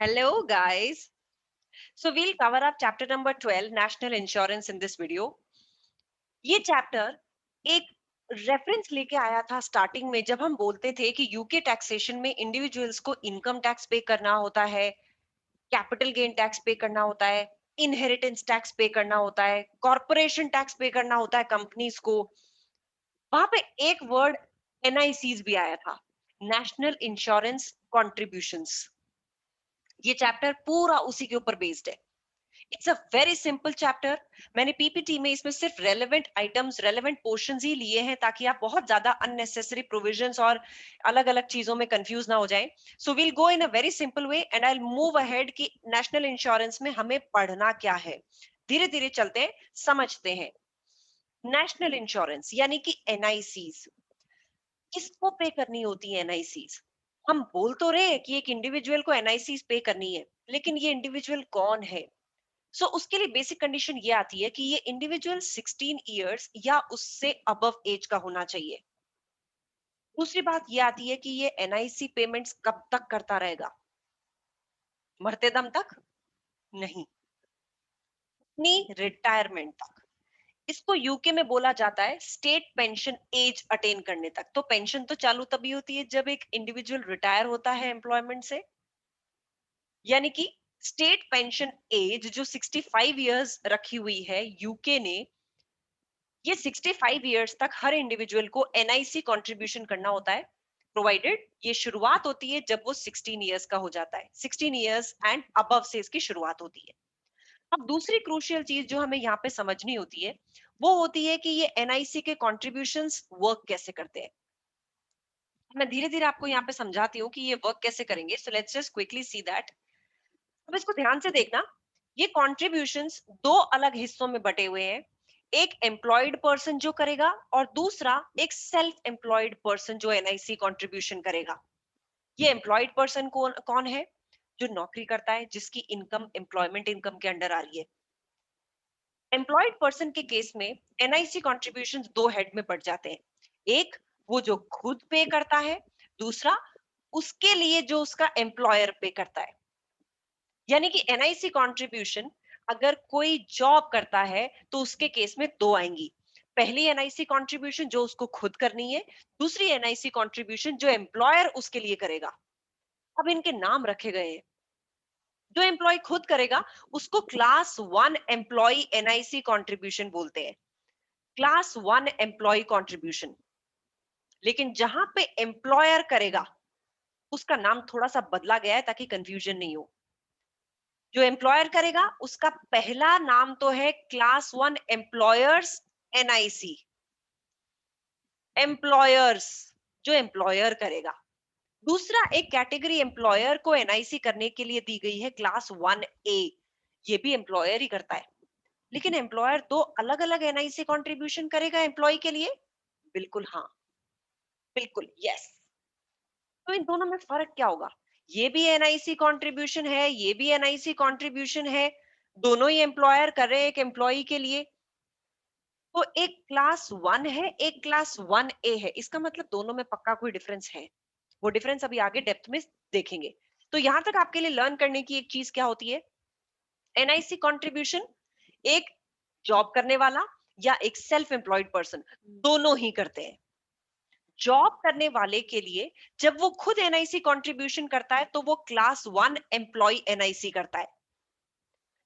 Hello, guys. So, we'll cover up chapter number 12, National Insurance, in this video. ये chapter एक reference लेके आया था स्टार्टिंग में जब हम बोलते थे कि यूके टैक्सेशन में इंडिविजुअल्स को इनकम टैक्स पे करना होता है, कैपिटल गेन टैक्स पे करना होता है, इनहेरिटेंस टैक्स पे करना होता है, कॉर्पोरेशन टैक्स पे करना होता है कंपनीज को। वहां पे एक वर्ड एनआईसीज भी आया था, नेशनल इंश्योरेंस कॉन्ट्रीब्यूशंस। ये चैप्टर पूरा उसी के ऊपर बेस्ड है। It's a very simple chapter. मैंने पीपीटी में इसमें सिर्फ रेलेवेंट आइटम्स, रेलेवेंट पोर्शंस ही लिए हैं ताकि आप बहुत ज्यादा अननेसेसरी प्रोविजंस और अलग अलग चीजों में कंफ्यूज ना हो जाएं। So we'll go in a very simple way and I will move ahead कि नेशनल इंश्योरेंस में हमें पढ़ना क्या है। धीरे धीरे चलते हैं, समझते हैं। नेशनल इंश्योरेंस यानी कि एनआईसीज किसको पे करनी होती है एनआईसीज? हम बोल तो रहे हैं कि एक इंडिविजुअल को एनआईसीज पे करनी है, लेकिन ये इंडिविजुअल कौन है? उसके लिए बेसिक कंडीशन ये आती है कि ये इंडिविजुअल 16 इयर्स या उससे अबव एज का होना चाहिए। दूसरी बात ये आती है कि ये एनआईसी पेमेंट्स कब तक करता रहेगा? मरते दम तक? नहीं, अपनी रिटायरमेंट तक। इसको यूके में बोला जाता है स्टेट पेंशन एज अटेन करने तक। तो पेंशन तो चालू तभी होती है जब एक इंडिविजुअल रिटायर होता है एम्प्लॉयमेंट से। यानी कि स्टेट पेंशन एज जो 65 इयर्स रखी हुई है यूके ने, ये 65 इयर्स तक हर इंडिविजुअल को एनआईसी कंट्रीब्यूशन करना होता है, प्रोवाइडेड ये शुरुआत होती है जब वो 16 इयर्स का हो जाता है। 16 इयर्स एंड अबव से इसकी शुरुआत होती है। अब दूसरी क्रूशियल चीज जो हमें यहाँ पे समझनी होती है वो होती है कि ये एनआईसी के कॉन्ट्रीब्यूशंस वर्क कैसे करते हैं। मैं धीरे धीरे आपको यहाँ पे समझाती हूँ कि ये वर्क कैसे करेंगे। So let's just quickly see that. अब इसको ध्यान से देखना। ये कॉन्ट्रीब्यूशंस दो अलग हिस्सों में बटे हुए हैं। एक एम्प्लॉयड पर्सन जो करेगा और दूसरा एक सेल्फ एम्प्लॉयड पर्सन जो एनआईसी कंट्रीब्यूशन करेगा। ये एम्प्लॉयड पर्सन कौन कौन है? जो नौकरी करता है, जिसकी इनकम एम्प्लॉयमेंट इनकम के अंडर आ रही है। एम्प्लॉयड पर्सन के केस में एनआईसी कॉन्ट्रीब्यूशंस दो हेड में बढ़ जाते हैं। एक वो जो खुद पे करता है, दूसरा उसके लिए जो उसका एम्प्लॉयर पे करता है। यानी कि एनआईसी कंट्रीब्यूशन अगर कोई जॉब करता है तो उसके केस में दो आएंगी। पहली एनआईसी कंट्रीब्यूशन जो उसको खुद करनी है, दूसरी एनआईसी कंट्रीब्यूशन जो एम्प्लॉयर उसके लिए करेगा। अब इनके नाम रखे गए हैं। जो एम्प्लॉय खुद करेगा उसको class one employee NIC contribution बोलते हैं, क्लास वन एम्प्लॉय कंट्रीब्यूशन। लेकिन जहां पे एम्प्लॉयर करेगा उसका नाम थोड़ा सा बदला गया है ताकि कंफ्यूजन नहीं हो। जो एम्प्लॉयर करेगा उसका पहला नाम तो है class one employers NIC, employers जो एम्प्लॉयर करेगा। दूसरा एक कैटेगरी एम्प्लॉयर को एनआईसी करने के लिए दी गई है क्लास वन ए, ये भी एम्प्लॉयर ही करता है। लेकिन एम्प्लॉयर दो अलग अलग एनआईसी कंट्रीब्यूशन करेगा एम्प्लॉय के लिए? बिल्कुल हाँ, बिल्कुल यस। तो इन दोनों में फर्क क्या होगा? ये भी एनआईसी कंट्रीब्यूशन है, ये भी एनआईसी कंट्रीब्यूशन है, दोनों ही एम्प्लॉयर कर रहे हैं एक एम्प्लॉय के लिए। तो एक क्लास वन है, एक क्लास वन ए है। इसका मतलब दोनों में पक्का कोई डिफरेंस है। वो डिफरेंस अभी आगे डेप्थ में देखेंगे। तो यहां तक आपके लिए लर्न करने की एक चीज क्या होती है? एनआईसी कंट्रीब्यूशन एक जॉब करने वाला या एक सेल्फ एम्प्लॉयड पर्सन दोनों ही करते हैं। जॉब करने वाले के लिए जब वो खुद एनआईसी कंट्रीब्यूशन करता है तो वो क्लास वन एम्प्लॉय एनआईसी करता है।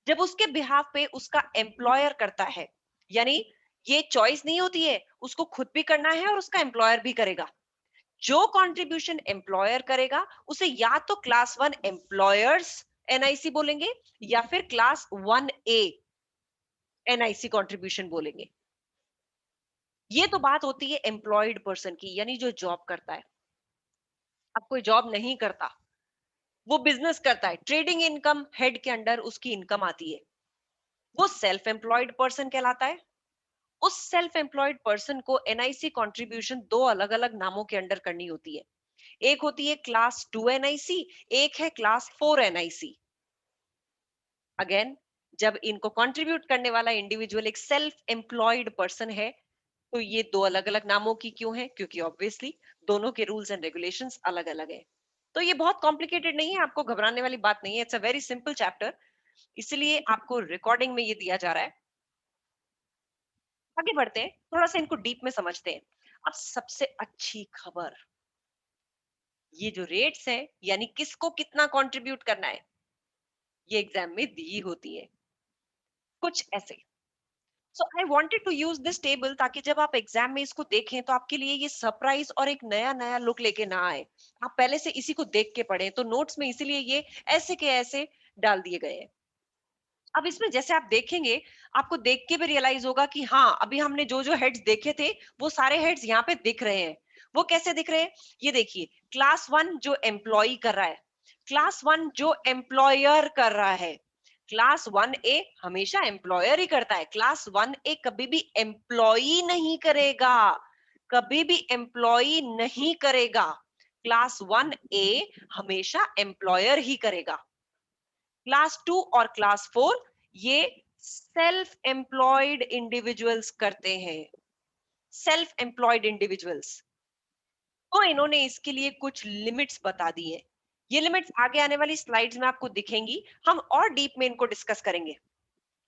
जब उसके बिहाफ पे उसका एम्प्लॉयर करता है, यानी ये चॉइस नहीं होती है, उसको खुद भी करना है और उसका एम्प्लॉयर भी करेगा। जो कंट्रीब्यूशन एम्प्लॉयर करेगा उसे या तो क्लास वन एम्प्लॉयर्स एनआईसी बोलेंगे या फिर क्लास वन ए एनआईसी कंट्रीब्यूशन बोलेंगे। ये तो बात होती है एम्प्लॉयड पर्सन की, यानी जो जॉब करता है। अब कोई जॉब नहीं करता, वो बिजनेस करता है, ट्रेडिंग इनकम हेड के अंडर उसकी इनकम आती है, वो सेल्फ एम्प्लॉयड पर्सन कहलाता है। उस सेल्फ एम्प्लॉयड पर्सन को एनआईसी कंट्रीब्यूशन दो अलग अलग नामों के अंडर करनी होती है। एक होती है क्लास टू एनआईसी, एक है क्लास फोर एनआईसी। अगेन, जब इनको कंट्रीब्यूट करने वाला इंडिविजुअल एक सेल्फ एम्प्लॉयड पर्सन है तो ये दो अलग अलग नामों की क्यों है? क्योंकि ऑब्वियसली दोनों के रूल्स एंड रेगुलेशंस अलग अलग है। तो ये बहुत कॉम्प्लिकेटेड नहीं है, आपको घबराने वाली बात नहीं है, it's a very simple chapter, इसलिए आपको रिकॉर्डिंग में ये दिया जा रहा है। आगे बढ़ते हैं, थोड़ा सा इनको डीप में समझते हैं। अब सबसे अच्छी खबर, ये जो रेट्स है यानी किसको कितना कंट्रीब्यूट करना है, ये एग्जाम में दी होती है कुछ ऐसे। So I wanted to use this table ताकि जब आप एग्जाम में इसको देखें तो आपके लिए ये सरप्राइज और एक नया नया लुक लेके ना आए, आप पहले से इसी को देख के पढ़ें। तो नोट्स में इसीलिए ये ऐसे के ऐसे डाल दिए गए हैं। अब इसमें जैसे आप देखेंगे, आपको देख के भी रियलाइज होगा कि हाँ, अभी हमने जो जो हेड्स देखे थे वो सारे हेड्स यहाँ पे दिख रहे हैं। वो कैसे दिख रहे हैं, ये देखिए, क्लास वन जो एम्प्लॉय कर रहा है, क्लास वन जो एम्प्लॉयर कर रहा है। क्लास वन ए हमेशा एम्प्लॉयर ही करता है, क्लास वन ए कभी भी एम्प्लॉय नहीं करेगा, कभी भी एम्प्लॉय नहीं करेगा। क्लास वन ए हमेशा एम्प्लॉयर ही करेगा। क्लास टू और क्लास फोर ये सेल्फ एम्प्लॉयड इंडिविजुअल्स करते हैं, सेल्फ एम्प्लॉयड इंडिविजुअल्स। तो इन्होंने इसके लिए कुछ लिमिट्स बता दी है। ये लिमिट्स आगे आने वाली स्लाइड्स में आपको दिखेंगी, हम और डीप में इनको डिस्कस करेंगे।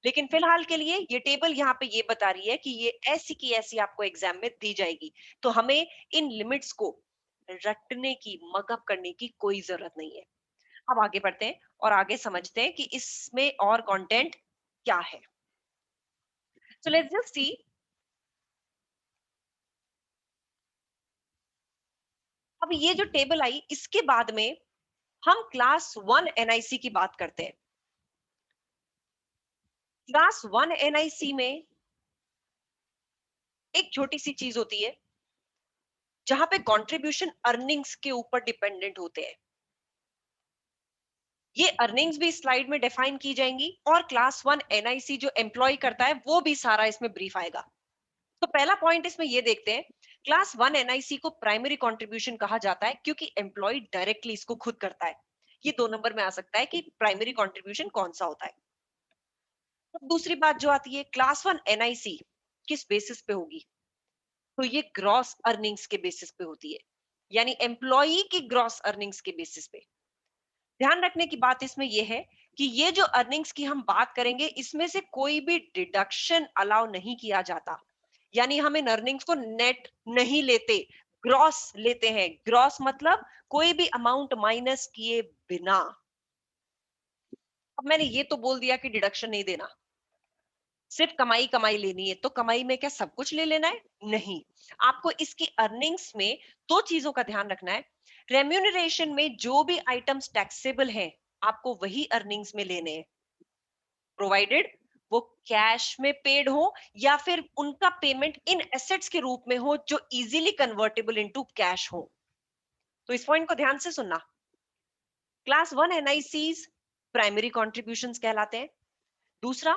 लेकिन फिलहाल के लिए ये टेबल यहाँ पे ये बता रही है कि ये ऐसी की ऐसी आपको एग्जाम में दी जाएगी। तो हमें इन लिमिट्स को रटने की, मगअप करने की कोई जरूरत नहीं है। अब आगे बढ़ते हैं और आगे समझते हैं कि इसमें और कंटेंट क्या है। So let's just see. अब ये जो टेबल आई इसके बाद में हम क्लास वन एनआईसी की बात करते हैं। क्लास वन एनआईसी में एक छोटी सी चीज होती है जहां पे कंट्रीब्यूशन अर्निंग्स के ऊपर डिपेंडेंट होते हैं। ये अर्निंग्स भी स्लाइड में डिफाइन की जाएंगी और क्लास वन एनआईसी जो एम्प्लॉय करता है वो भी सारा इसमें ब्रीफ आएगा। तो पहला पॉइंट इसमें ये देखते हैं, क्लास वन एनआईसी को प्राइमरी कंट्रीब्यूशन कहा जाता है क्योंकि एम्प्लॉय डायरेक्टली इसको खुद करता है। ये 2 नंबर में आ सकता है कि प्राइमरी कंट्रीब्यूशन कौन सा होता है। अब दूसरी बात जो आती है, क्लास वन एनआईसी किस बेसिस पे होगी, तो ये ग्रॉस अर्निंग्स के बेसिस पे होती है, यानी एम्प्लॉई की ग्रॉस अर्निंग्स के बेसिस पे। ध्यान रखने की बात इसमें यह है कि ये जो अर्निंग्स की हम बात करेंगे इसमें से कोई भी डिडक्शन अलाउ नहीं किया जाता, यानी हम इन अर्निंग्स को नेट नहीं लेते, ग्रॉस लेते हैं। ग्रॉस मतलब कोई भी अमाउंट माइनस किए बिना। अब मैंने ये तो बोल दिया कि डिडक्शन नहीं देना, सिर्फ कमाई कमाई लेनी है, तो कमाई में क्या सब कुछ ले लेना है? नहीं, आपको इसकी अर्निंग्स में दो चीजों का ध्यान रखना है। रेम्यूनरेशन में जो भी आइटम्स टैक्सेबल हैं आपको वही अर्निंग्स में लेने हैं, प्रोवाइडेड वो कैश में पेड हो या फिर उनका पेमेंट इन एसेट्स के रूप में हो जो इजीली कन्वर्टेबल इनटू कैश हो। तो इस पॉइंट को ध्यान से सुनना। क्लास वन एनआईसीज प्राइमरी कॉन्ट्रीब्यूशंस कहलाते हैं। दूसरा,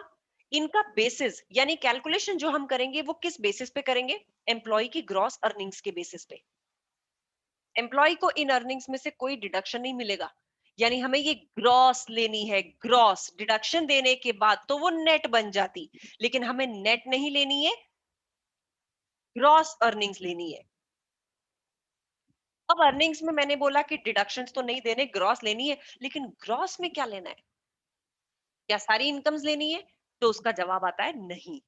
इनका बेसिस यानी कैलकुलेशन जो हम करेंगे वो किस बेसिस पे करेंगे, एम्प्लॉय की ग्रॉस अर्निंग्स के बेसिस पे। एम्प्लॉय को इन अर्निंग्स में से कोई डिडक्शन नहीं मिलेगा, यानी हमें ये ग्रॉस लेनी है। ग्रॉस डिडक्शन देने के बाद तो वो नेट बन जाती, लेकिन हमें नेट नहीं लेनी है, ग्रॉस अर्निंग्स लेनी है। अब अर्निंग्स में मैंने बोला कि डिडक्शंस तो नहीं देने, ग्रॉस लेनी है, लेकिन ग्रॉस में क्या लेना है, क्या सारी इनकम्स लेनी है? तो उसका जवाब आता है नहीं।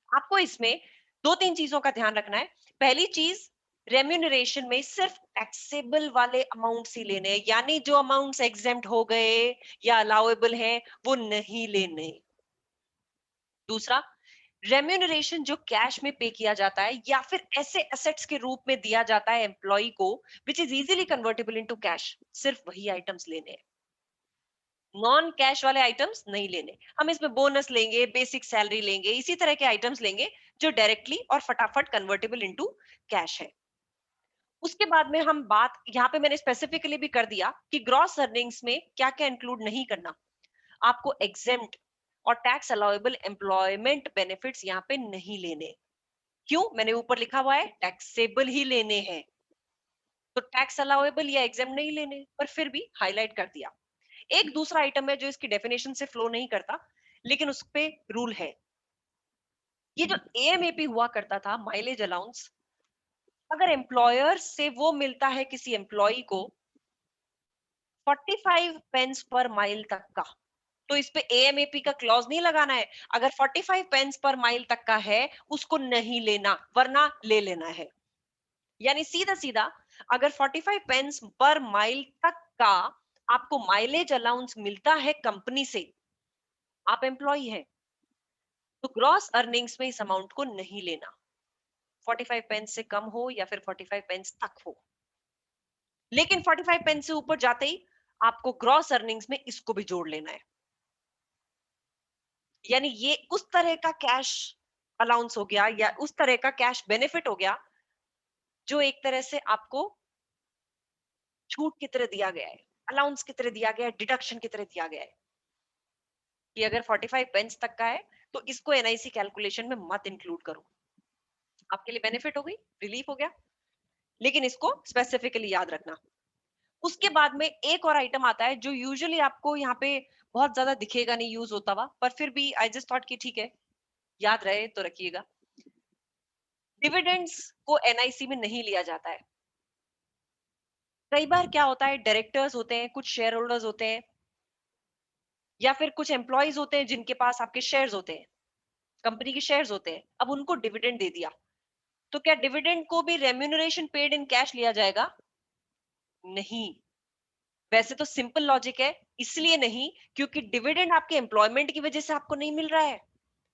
आपको इसमें दो तीन चीजों का ध्यान रखना है। पहली चीज, रेम्यूनरेशन में सिर्फ टैक्सेबल वाले अमाउंट्स ही लेने हैं, यानी जो अमाउंट्स एग्जेम्प्ट हो गए या अलाउएबल हैं वो नहीं लेने। दूसरा, रेम्यूनरेशन जो कैश में पे किया जाता है या फिर ऐसे एसेट्स के रूप में दिया जाता है एम्प्लॉय को which is easily convertible into cash, सिर्फ वही आइटम्स लेने हैं। नॉन कैश वाले आइटम्स नहीं लेने। हम इसमें बोनस लेंगे, बेसिक सैलरी लेंगे, इसी तरह के आइटम्स लेंगे जो डायरेक्टली और फटाफट कन्वर्टेबल इनटू कैश है। उसके बाद में हम बात यहाँ पे मैंने स्पेसिफिकली भी कर दिया कि ग्रॉस अर्निंग्स में क्या क्या इंक्लूड नहीं करना। आपको एग्जेम्प्ट और टैक्स अलाउएबल एम्प्लॉयमेंट बेनिफिट्स यहाँ पे नहीं लेने। क्यों? मैंने ऊपर लिखा हुआ है टैक्सेबल ही लेने हैं, तो टैक्स अलाउएबल या एग्जेम्प्ट नहीं लेने, पर फिर भी हाईलाइट कर दिया। एक दूसरा आइटम है जो इसकी डेफिनेशन से फ्लो नहीं करता, लेकिन उस पे रूल है। ये जो एएमएपी हुआ करता था, माइलेज अलाउंस, अगर एम्प्लॉयर से वो मिलता है किसी एम्प्लॉय को 45 पेंस पर माइल तक का, तो इस पे एएमएपी का क्लॉज नहीं लगाना है। अगर 45 पेंस पर माइल तक का है उसको नहीं लेना, वरना ले लेना है। यानी सीधा सीधा अगर 45 पेंस पर माइल तक का आपको माइलेज अलाउंस मिलता है कंपनी से, आप एम्प्लॉय हैं, तो ग्रॉस अर्निंग्स में इस अमाउंट को नहीं लेना, 45 पेंस से कम हो या फिर 45 पेंस तक हो। लेकिन 45 पेंस से ऊपर जाते ही आपको ग्रॉस अर्निंग्स में इसको भी जोड़ लेना है। यानी ये उस तरह का कैश अलाउंस हो गया या उस तरह का कैश बेनिफिट हो गया जो एक तरह से आपको छूट की तरह दिया गया है, अलाउंस की तरह दिया गया है, डिडक्शन की तरह दिया गया है कि अगर 45 पेंस तक का है तो इसको एनआईसी कैलकुलेशन में मत इंक्लूड करो। आपके लिए बेनिफिट हो गई, रिलीफ हो गया, लेकिन इसको स्पेसिफिकली याद रखना। उसके बाद में एक और आइटम आता है जो यूजुअली आपको यहाँ पे बहुत ज्यादा दिखेगा नहीं यूज होता हुआ, पर फिर भी आई जस्ट थॉट कि ठीक है याद रहे तो रखिएगा। डिविडेंड्स को एनआईसी में नहीं लिया जाता है। कई बार क्या होता है, डायरेक्टर्स होते हैं, कुछ शेयर होल्डर्स होते हैं या फिर कुछ एम्प्लॉयज होते हैं जिनके पास आपके शेयर्स होते हैं, कंपनी के शेयर्स होते हैं, अब उनको डिविडेंड दे दिया, तो क्या डिविडेंड को भी रेम्यूनरेशन पेड इन कैश लिया जाएगा? नहीं। वैसे तो सिंपल लॉजिक है, इसलिए नहीं क्योंकि डिविडेंड आपके एम्प्लॉयमेंट की वजह से आपको नहीं मिल रहा है।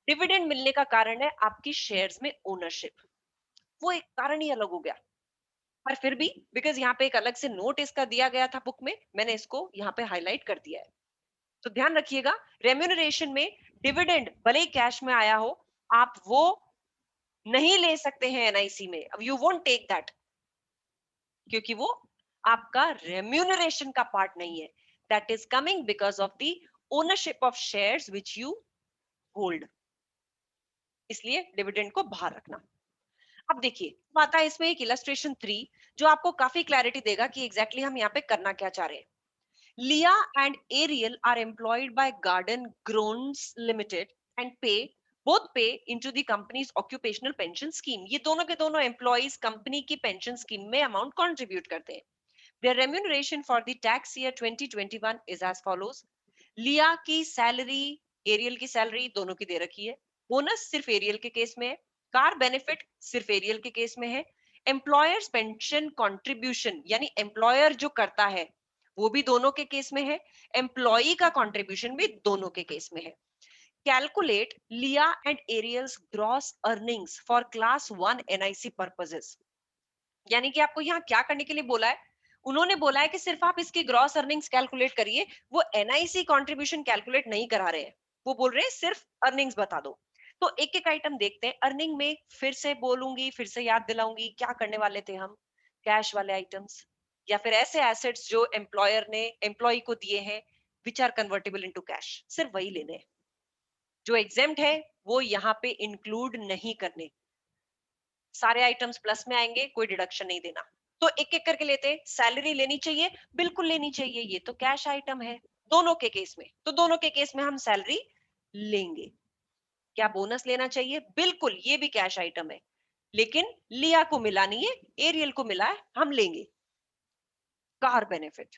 डिविडेंड मिलने का कारण है आपकी शेयर्स में ओनरशिप, वो एक कारण ही अलग हो गया। पर फिर भी बिकॉज यहाँ पे एक अलग से नोट इसका दिया गया था बुक में, मैंने इसको यहाँ पे हाईलाइट कर दिया है। तो ध्यान रखिएगा, रेम्यूनरेशन में डिविडेंड भले ही कैश में आया हो, आप वो नहीं ले सकते हैं एनआईसी में। अब यू वोंट टेक दैट क्योंकि वो आपका रेम्यूनरेशन का पार्ट नहीं है, that is coming because of the ownership of shares which you hold. इसलिए डिविडेंड को बाहर रखना। अब देखिए अब आता है इसमें एक इलस्ट्रेशन 3 जो आपको काफी क्लैरिटी देगा कि एग्जैक्टली हम यहाँ पे करना क्या चाह रहे हैं। Leah and Ariel are employed by Garden Groans Limited and pay both pay into the companies occupational pension scheme. ये दोनों के दोनों एम्प्लॉयज कंपनी की पेंशन स्कीम में अमाउंट कंट्रीब्यूट करते हैं। Their remuneration for the tax year 2021 is as follows. लिया की सैलरी, एरियल की सैलरी दोनों की दे रखी है। बोनस सिर्फ एरियल के केस में है, कार बेनिफिट सिर्फ एरियल के केस में है। एम्प्लॉयर्स पेंशन कंट्रीब्यूशन यानी एम्प्लॉयर जो करता है वो भी दोनों के केस में है, एम्प्लॉई का कंट्रीब्यूशन भी दोनों के केस में है। Calculate Leah and Ariel's gross earnings for class 1 NIC purposes. यानी कि आपको यहाँ क्या करने के लिए बोला है, उन्होंने बोला है कि सिर्फ आप इसकी ग्रॉस अर्निंग्स कैलकुलेट करिए, वो एनआईसी कंट्रीब्यूशन कैलकुलेट नहीं करा रहे हैं, वो बोल रहे हैं सिर्फ अर्निंग्स बता दो। तो एक एक आइटम देखते हैं। अर्निंग में फिर से बोलूंगी, फिर से याद दिलाऊंगी क्या करने वाले थे हम, कैश वाले आइटम्स या फिर ऐसे एसेट्स जो एम्प्लॉयर ने एम्प्लॉय को दिए हैं which are convertible into cash, सिर्फ वही लेने हैं। जो एग्जेम्प्ट है वो यहाँ पे इंक्लूड नहीं करने, सारे आइटम्स प्लस में आएंगे, कोई डिडक्शन नहीं देना। तो एक एक करके लेते हैं। सैलरी लेनी चाहिए, बिल्कुल लेनी चाहिए, ये तो कैश आइटम है दोनों के केस में, तो दोनों के केस में हम सैलरी लेंगे। क्या बोनस लेना चाहिए? बिल्कुल, ये भी कैश आइटम है, लेकिन लिया को मिला नहीं है, एरियल को मिला है, हम लेंगे। कार बेनिफिट,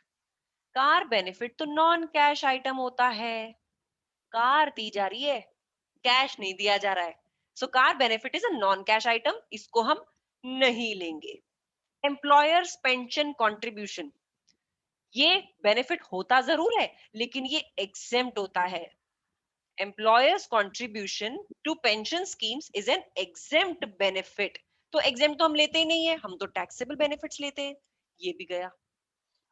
कार बेनिफिट तो नॉन कैश आइटम होता है, कार दी जा रही है, कैश नहीं दिया जा रहा है। So car benefit is a non cash item, इसको हम नहीं लेंगे। एम्प्लॉयर्स पेंशन कंट्रीब्यूशन, ये बेनिफिट होता जरूर है लेकिन ये एग्जेम्प्ट होता है। Employers contribution to pension schemes is an exempt benefit. तो एग्जेम्प्ट तो हम लेते ही नहीं है, हम तो टैक्सेबल बेनिफिट्स लेते हैं, ये भी गया।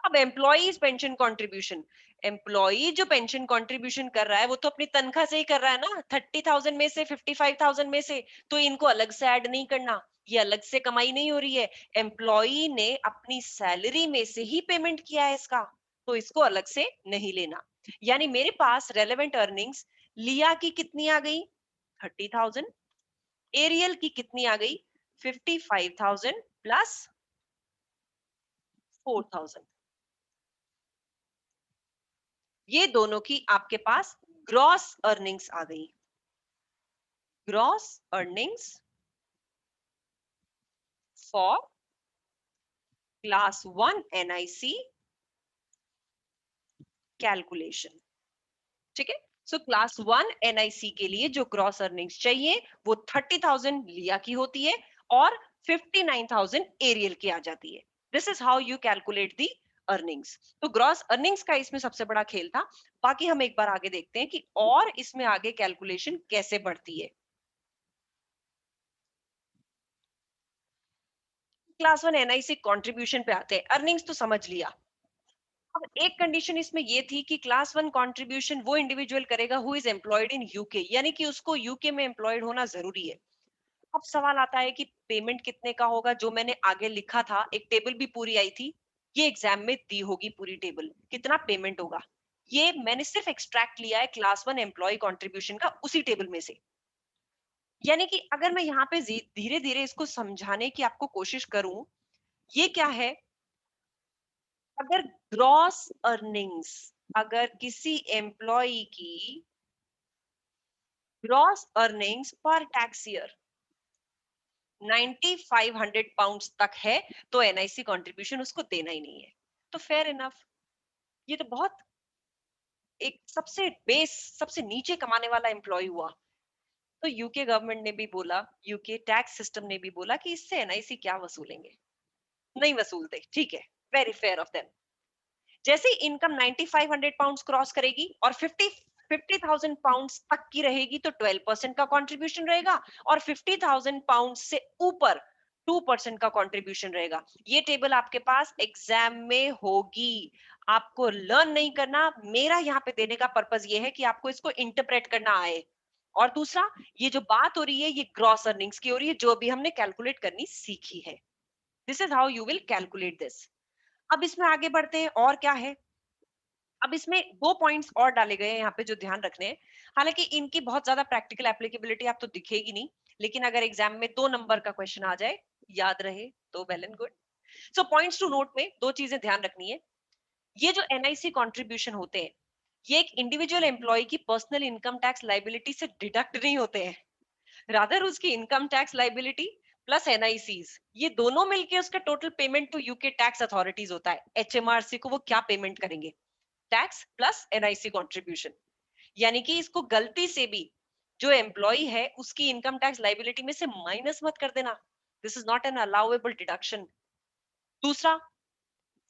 अब एम्प्लॉइज पेंशन कंट्रीब्यूशन, एम्प्लॉई जो पेंशन कंट्रीब्यूशन कर रहा है वो तो अपनी तनख्वाह से ही कर रहा है ना, 30,000 में से 55,000 में से, तो इनको अलग से ऐड नहीं करना, ये अलग से कमाई नहीं हो रही है, एम्प्लॉई ने अपनी सैलरी में से ही पेमेंट किया है इसका, तो इसको अलग से नहीं लेना। यानी मेरे पास रेलेवेंट अर्निंग्स लिया की कितनी आ गई, 30,000, एरियल की कितनी आ गई, 55,000 प्लस 4,000। ये दोनों की आपके पास ग्रॉस अर्निंग्स आ गई। Gross earnings for class 1 NIC calculation. ठीक है, सो क्लास 1 एनआईसी के लिए जो ग्रॉस अर्निंग्स चाहिए वो 30,000 लिया की होती है और 59,000 एरियल की आ जाती है। This is how you calculate the earnings. तो ग्रॉस अर्निंग्स का इसमें सबसे बड़ा खेल था। बाकी हम एक बार आगे देखते हैं कि और इसमें आगे कैलकुलेशन कैसे बढ़ती है। क्लास 1 एनआईसी कंट्रीब्यूशन पे आते हैं। अर्निंग्स तो समझ लिया। अब एक कंडीशन इसमें ये थी कि क्लास 1 कंट्रीब्यूशन वो इंडिविजुअल करेगा who is employed in UK, यानी कि उसको यूके में एम्प्लॉयड होना जरूरी है। अब सवाल आता है कि पेमेंट कितने का होगा। जो मैंने आगे लिखा था, एक टेबल भी पूरी आई थी, ये एग्जाम में दी होगी पूरी टेबल, कितना पेमेंट होगा। ये मैंने सिर्फ एक्सट्रैक्ट लिया है क्लास 1 एम्प्लॉय कंट्रीब्यूशन का उसी टेबल में से। यानी कि अगर मैं यहाँ पे धीरे धीरे इसको समझाने की आपको कोशिश करूं, ये क्या है। अगर ग्रॉस अर्निंग्स, अगर किसी एम्प्लॉय की ग्रॉस अर्निंग्स पर टैक्स ईयर 9500 पाउंड्स तक है, तो एनआईसी कंट्रीब्यूशन उसको देना ही नहीं है। तो फेयर इनफ। ये तो बहुत एक सबसे बेस, सबसे नीचे कमाने वाला एम्प्लॉय हुआ। तो यूके गवर्नमेंट ने भी बोला, यूके टैक्स सिस्टम ने भी बोला कि इससे एनआईसी क्या वसूलेंगे, नहीं वसूलते। ठीक है, वेरी फेयर ऑफ देम। जैसे इनकम 9500 पाउंड्स क्रॉस करेगी और 50,000 पाउंड्स तक की रहेगी तो 12% का कंट्रीब्यूशन रहेगा, और 50,000 पाउंड्स से ऊपर 2% का कंट्रीब्यूशन रहेगा। ये टेबल आपके पास एग्जाम में होगी। आपको लर्न नहीं करना, मेरा यहाँ पे देने का पर्पस ये है कि आपको इसको इंटरप्रेट करना आए। और दूसरा, ये जो बात हो रही है ये ग्रॉस अर्निंग्स की हो रही है, जो अभी हमने कैलकुलेट करनी सीखी है। This is how you will calculate this. अब इसमें आगे बढ़ते हैं, और क्या है। अब इसमें 2 पॉइंट्स और डाले गए हैं यहाँ पे जो ध्यान रखने हैं। हालांकि इनकी बहुत ज्यादा प्रैक्टिकल एप्लीकेबिलिटी आप तो दिखेगी नहीं, लेकिन अगर एग्जाम में 2 नंबर का क्वेश्चन आ जाए, याद रहे तो well and good. So points to note में 2 चीजें ध्यान रखनी है। ये जो एनआईसी कंट्रीब्यूशन होते हैं, ये एक इंडिविजुअल एम्प्लॉय की पर्सनल इनकम टैक्स लाइबिलिटी से डिडक्ट नहीं होते हैं। रादर उसकी income tax liability plus NICs, ये दोनों मिलके उसका total payment to UK tax authorities होता है। एचएमआरसी को वो क्या पेमेंट करेंगे, टैक्स प्लस एनआईसी कंट्रीब्यूशन। यानी कि इसको गलती से भी जो एम्प्लॉय है उसकी इनकम टैक्स लाइबिलिटी में से माइनस मत कर देना। This is not an allowable deduction. दूसरा,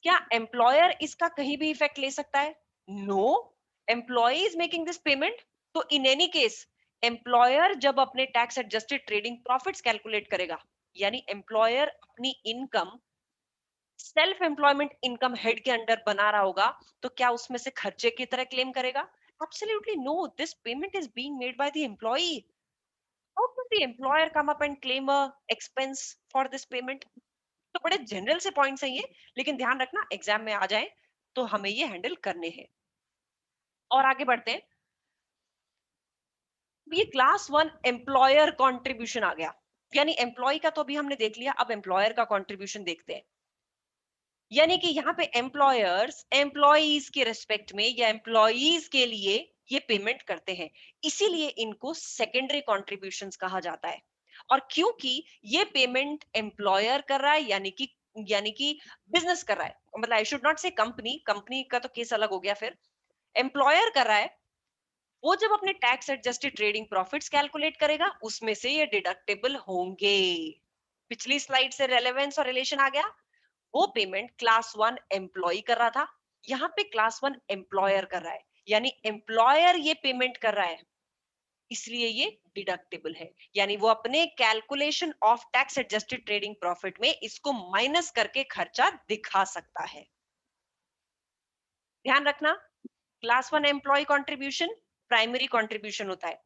क्या एम्प्लॉयर इसका कहीं भी इफेक्ट ले सकता है? No, employee is making this payment. तो इन एनी केस एम्प्लॉयर जब अपने tax adjusted trading profits calculate करेगा, यानी एम्प्लॉयर अपनी income self employment income head के अंडर बना रहा होगा, तो क्या उसमें से खर्चे की तरह क्लेम करेगा? Absolutely no. This payment is being made by the employee. How could the employer come up and claim a expense for this payment? तो बड़े जनरल से पॉइंट्स हैं ये, लेकिन ध्यान रखना एग्जाम में आ जाए तो हमें ये हैंडल करने हैं। और आगे बढ़ते हैं। ये क्लास 1 एम्प्लॉयर कंट्रीब्यूशन आ गया, यानी एम्प्लॉय का तो अभी हमने देख लिया, अब एम्प्लॉयर का कंट्रीब्यूशन देखते हैं। यानी कि यहाँ पे एम्प्लॉयर्स एम्प्लॉइज के रेस्पेक्ट में या एम्प्लॉइज के लिए ये पेमेंट करते हैं, इसीलिए इनको सेकेंडरी कॉन्ट्रीब्यूशंस कहा जाता है। और क्योंकि ये पेमेंट एम्प्लॉयर कर रहा है, यानी कि बिजनेस कर रहा है, मतलब आई शुड नॉट से कंपनी, कंपनी का तो केस अलग हो गया, फिर एम्प्लॉयर कर रहा है, वो जब अपने tax adjusted trading profits calculate करेगा उसमें से ये डिडक्टेबल होंगे। पिछली स्लाइड से रेलेवेंस और रिलेशन आ गया। वो पेमेंट क्लास 1 एम्प्लॉय कर रहा था, यहाँ पे क्लास 1 एम्प्लॉयर कर रहा है, यानी एम्प्लॉयर ये पेमेंट कर रहा है, इसलिए ये डिडक्टेबल है। यानी वो अपने calculation of tax adjusted trading profit में इसको माइनस करके खर्चा दिखा सकता है। ध्यान रखना, class 1 employee contribution primary contribution होता है,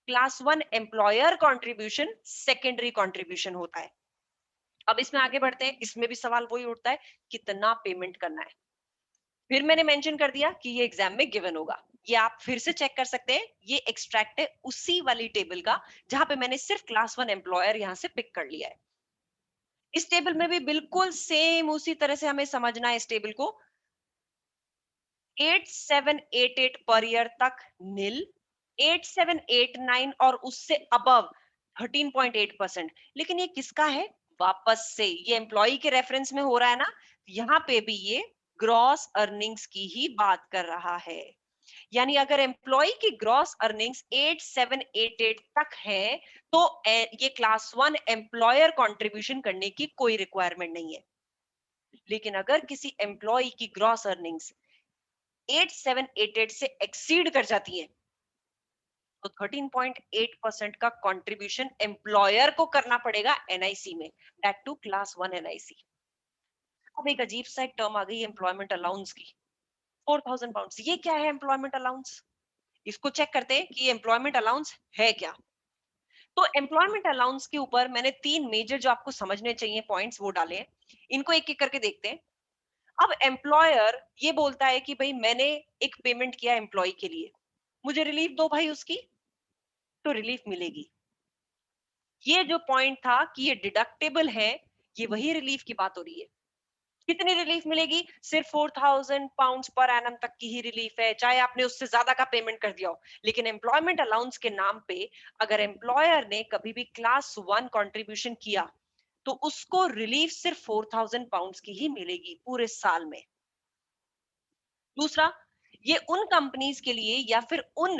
class 1 employer contribution secondary contribution होता है। अब इसमें आगे बढ़ते हैं, इसमें भी सवाल वही उठता है, कितना पेमेंट करना है। फिर मैंने मेंशन कर दिया कि ये एग्जाम में गिवन होगा, ये आप फिर से चेक कर सकते हैं। ये एक्सट्रैक्ट है उसी वाली टेबल का जहां पे मैंने सिर्फ क्लास 1 एम्प्लॉयर यहां से पिक कर लिया है। इस टेबल में भी बिल्कुल सेम उसी तरह से हमें समझना है इस टेबल को। 8788 पर ईयर तक नील, 8789 और उससे अबव 13.8%। लेकिन ये किसका है? वापस से ये एम्प्लॉय के रेफरेंस में हो रहा है ना, यहाँ पे भी ये ग्रॉस अर्निंग्स की ही बात कर रहा है। यानी अगर एम्प्लॉय की ग्रॉस अर्निंग्स 8788 तक है तो ये क्लास 1 एम्प्लॉयर कंट्रीब्यूशन करने की कोई रिक्वायरमेंट नहीं है। लेकिन अगर किसी एम्प्लॉय की ग्रॉस अर्निंग्स 8788 से एक्सीड कर जाती है तो 13.8% का कंट्रीब्यूशन एम्प्लॉयर को करना पड़ेगा एनआईसी में, दैट टू क्लास 1 एनआईसी। अब एक अजीब सा एक टर्म आ गई एम्प्लॉयमेंट अलाउंस की, 4000 पाउंड। ये क्या है एम्प्लॉयमेंट अलाउंस? इसको चेक करते हैं कि एम्प्लॉयमेंट अलाउंस है क्या। तो एम्प्लॉयमेंट अलाउंस के ऊपर मैंने 3 मेजर जो आपको समझने चाहिए पॉइंट्स वो डाले हैं। इनको एक एक करके देखते हैं। अब एम्प्लॉयर ये बोलता है कि भाई मैंने एक पेमेंट किया एम्प्लॉय के लिए, मुझे रिलीफ दो भाई उसकी, तो रिलीफ मिलेगी। ये जो पॉइंट था कि ये डिडक्टेबल है, ये वही रिलीफ की बात हो रही है। कितनी रिलीफ मिलेगी? सिर्फ 4000 पाउंड्स पर एनम तक की ही रिलीफ है, चाहे आपने उससे ज्यादा का पेमेंट कर दिया हो। लेकिन एम्प्लॉयमेंट अलाउंस के नाम पे अगर एम्प्लॉयर ने कभी भी क्लास 1 कंट्रीब्यूशन किया तो उसको रिलीफ सिर्फ 4000 पाउंड्स की ही मिलेगी पूरे साल में। दूसरा, ये उन कंपनीज के लिए या फिर उन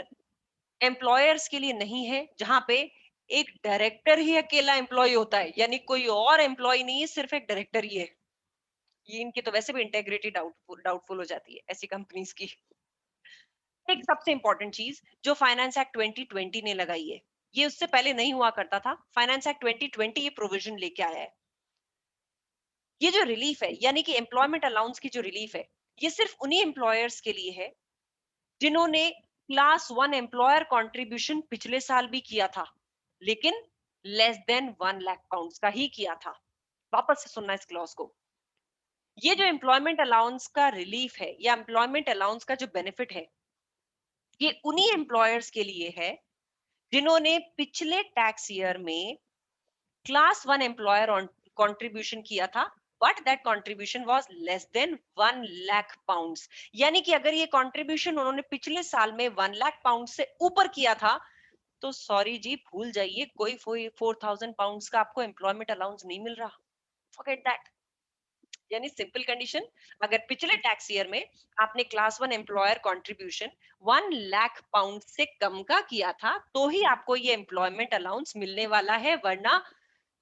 एम्प्लॉयर्स के लिए नहीं है जहां पे एक डायरेक्टर ही अकेला एम्प्लॉय होता है, यानी कोई और एम्प्लॉय नहीं है, सिर्फ एक डायरेक्टर ही है। ये इनकी तो वैसे भी इंटेग्रिटी डाउटफुल हो जाती है ऐसी कंपनीज की। एक सबसे इंपॉर्टेंट चीज जो फाइनेंस एक्ट 2020 ने लगाई है, ये उससे पहले नहीं हुआ करता था। फाइनेंस एक्ट 2020 ये प्रोविजन लेके आया है। ये जो रिलीफ है यानी कि एम्प्लॉयमेंट अलाउंस की जो रिलीफ है, ये सिर्फ उन्हीं एम्प्लॉयर्स के लिए है जिन्होंने क्लास 1 एम्प्लॉयर कंट्रीब्यूशन पिछले साल भी किया था, लेकिन लेस देन 1 लाख पाउंड का ही किया था। वापस से सुनना इस क्लॉज को। ये जो एम्प्लॉयमेंट अलाउंस का रिलीफ है या एम्प्लॉयमेंट अलाउंस का जो बेनिफिट है, ये उन्हीं एम्प्लॉयर्स के लिए है जिन्होंने पिछले टैक्स ईयर में क्लास 1 एम्प्लॉयर कंट्रीब्यूशन किया था, but that contribution was less than 1 lakh pounds. यानी कि अगर ये कंट्रीब्यूशन उन्होंने पिछले साल में 1 लाख पाउंड से ऊपर किया था तो सॉरी जी, भूल जाइए, कोई 4000 पाउंड्स का आपको एम्प्लॉयमेंट अलाउंस नहीं मिल रहा। Forget that. यानी सिंपल कंडीशन, अगर पिछले टैक्स ईयर में आपने class 1 employer contribution 1 lakh pound से कम का किया था तो ही आपको ये एम्प्लॉयमेंट अलाउंस मिलने वाला है, वरना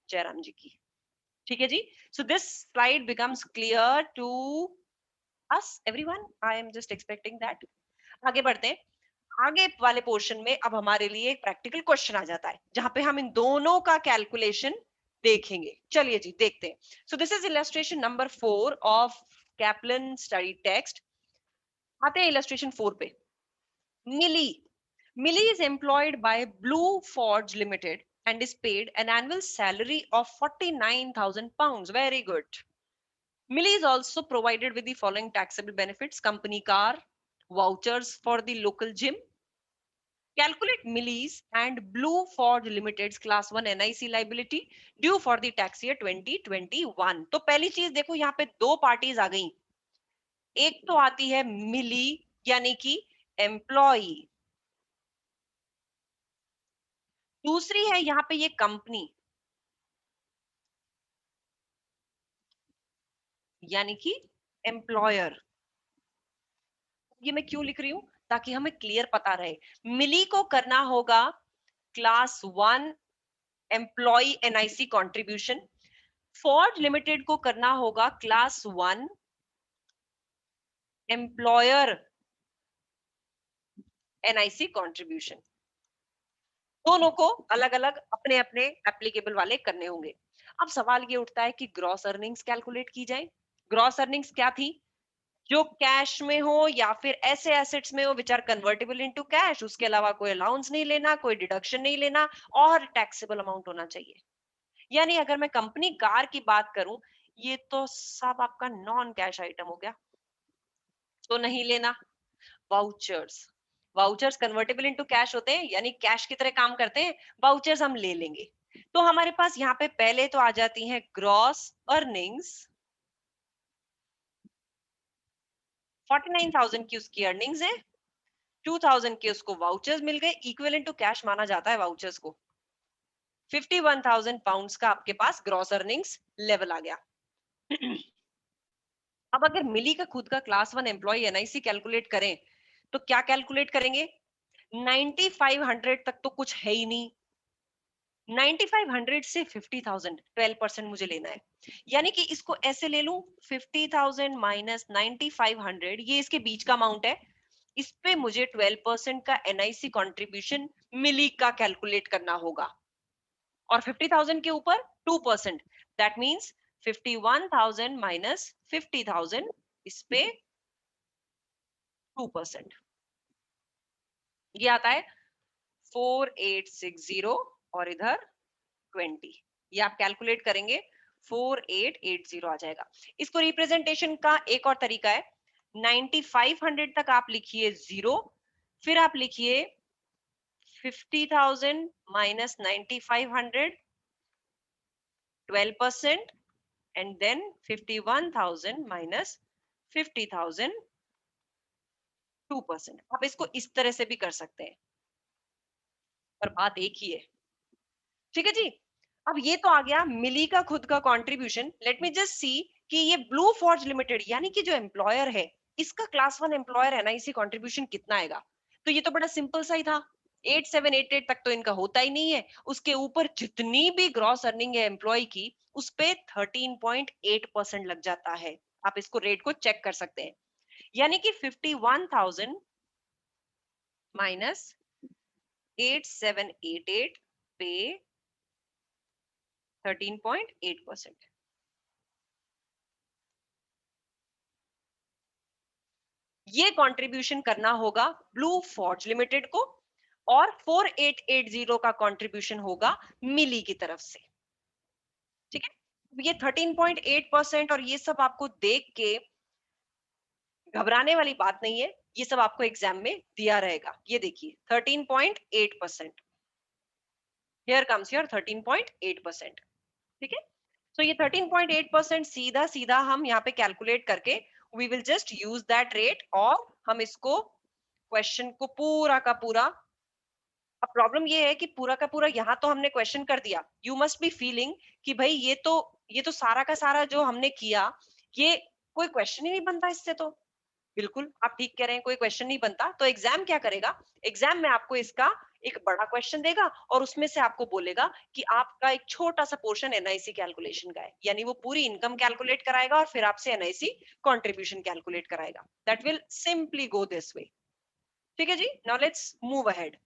जयराम जी की। ठीक है जी। So this slide becomes clear to us everyone. I am just expecting that. आगे बढ़ते हैं। आगे वाले पोर्शन में अब हमारे लिए एक प्रैक्टिकल क्वेश्चन आ जाता है जहां पे हम इन दोनों का कैलकुलेशन देखेंगे। चलिए जी देखते हैं। So this is illustration number 4 of Kaplan study text. आते हैं इलस्ट्रेशन 4 पे। मिली मिली is employed by Blue Forge Limited and is paid an annual salary of 49,000 pounds. Very good. Millie is also provided with the following taxable benefits: company car, vouchers for the local gym. Calculate Millie's and Blue Forge Limited's Class 1 NIC liability due for the tax year 2021. तो पहली चीज देखो, यहाँ पे दो parties आ गई। एक तो आती है मिली यानी कि एम्प्लॉई, दूसरी है यहाँ पे ये कंपनी यानी कि एम्प्लॉयर। ये मैं क्यों लिख रही हूं? ताकि हमें क्लियर पता रहे। मिली को करना होगा class 1 employee NIC contribution, forge limited को करना होगा क्लास 1 एम्प्लॉयर एनआईसी कंट्रीब्यूशन। दोनों को अलग अलग अपने अपने एप्लीकेबल वाले करने होंगे। अब सवाल ये उठता है कि ग्रॉस अर्निंग्स कैलकुलेट की जाए। ग्रॉस अर्निंग्स क्या थी? जो कैश में हो या फिर ऐसे एसेट्स में हो which are convertible into cash, उसके अलावा कोई अलाउंस नहीं लेना, कोई डिडक्शन नहीं लेना, और टैक्सेबल अमाउंट होना चाहिए। यानी अगर मैं कंपनी कार की बात करूं, ये तो सब आपका नॉन कैश आइटम हो गया, तो नहीं लेना। Vouchers, vouchers convertible into cash होते हैं, यानी कैश की तरह काम करते हैं, वाउचर्स हम ले लेंगे। तो हमारे पास यहाँ पे पहले तो आ जाती है ग्रॉस अर्निंग्स, 49,000 की उसकी अर्निंग्स है, 2000 के उसको वाउचर्स मिल गए, इक्विवेलेंट टू कैश माना जाता है वाउचर्स को। 51,000 पाउंड्स का आपके पास ग्रॉस अर्निंग्स लेवल आ गया। अब अगर मिली का खुद का क्लास 1 एम्प्लॉय एनआईसी कैलकुलेट करें तो क्या कैलकुलेट करेंगे? 9500 तक तो कुछ है ही नहीं। 9500 से 50,000 12% मुझे लेना है, यानी कि इसको ऐसे ले लूं 50,000 माइनस 9500, ये इसके बीच का अमाउंट है। इस पे मुझे 12% का एनआईसी कंट्रीब्यूशन मिली का कैलकुलेट करना होगा और 50,000 के ऊपर 2%, दैट मींस 51,000 माइनस 50,000, इस पे 2%, ये आता है 4860 और इधर 20, ये आप कैलकुलेट करेंगे 4880 आ जाएगा। इसको रिप्रेजेंटेशन का एक और तरीका है, 9500 तक आप लिखिए 0, फिर आप लिखिए 50,000 माइनस 9500 12% एंड देन 51,000 माइनस 50,000 2%। आप इसको इस तरह से भी कर सकते हैं, पर बात एक ही है। ठीक है जी। अब ये तो आ गया मिली का खुद का contribution. Let me just see कि ये ब्लू फॉर्ज लिमिटेड यानी कि जो एम्प्लॉयर है, इसका क्लास 1 एम्प्लॉयर एनआईसी कंट्रीब्यूशन कितना आएगा। तो ये तो बड़ा सिंपल सा ही था, 8788 तक तो इनका होता ही नहीं है, उसके ऊपर जितनी भी ग्रॉस अर्निंग है एम्प्लॉय की, उस पे 13.8% लग जाता है। आप इसको रेट को चेक कर सकते हैं, यानी कि 51,000 माइनस 8788 पे 13.8%, ये कंट्रीब्यूशन करना होगा ब्लू फॉर्ज लिमिटेड को और 4880 का कंट्रीब्यूशन होगा मिली की तरफ से। ठीक है, ये 13.8% और ये सब आपको देख के घबराने वाली बात नहीं है, ये सब आपको एग्जाम में दिया रहेगा। ये देखिए 13.8%, हियर कम्स योर 13.8%। ठीक है, तो ये 13.8% सीधा सीधा हम यहाँ पे कैलकुलेट करके we will just use that rate और हम इसको क्वेश्चन को पूरा का पूरा। अब प्रॉब्लम ये है कि पूरा का पूरा यहाँ तो हमने क्वेश्चन कर दिया, यू मस्ट बी फीलिंग कि भाई ये तो सारा का सारा जो हमने किया, ये कोई क्वेश्चन ही नहीं बनता इससे तो। बिल्कुल आप ठीक कह रहे हैं, कोई क्वेश्चन नहीं बनता, तो एग्जाम क्या करेगा, एग्जाम में आपको इसका एक बड़ा क्वेश्चन देगा और उसमें से आपको बोलेगा कि आपका एक छोटा सा पोर्शन एनआईसी कैलकुलेशन का है, यानी वो पूरी इनकम कैलकुलेट कराएगा और फिर आपसे एनआईसी कंट्रीब्यूशन कैलकुलेट कराएगा। That will simply go this way. ठीक है जी, नाउ लेट्स मूव अहेड।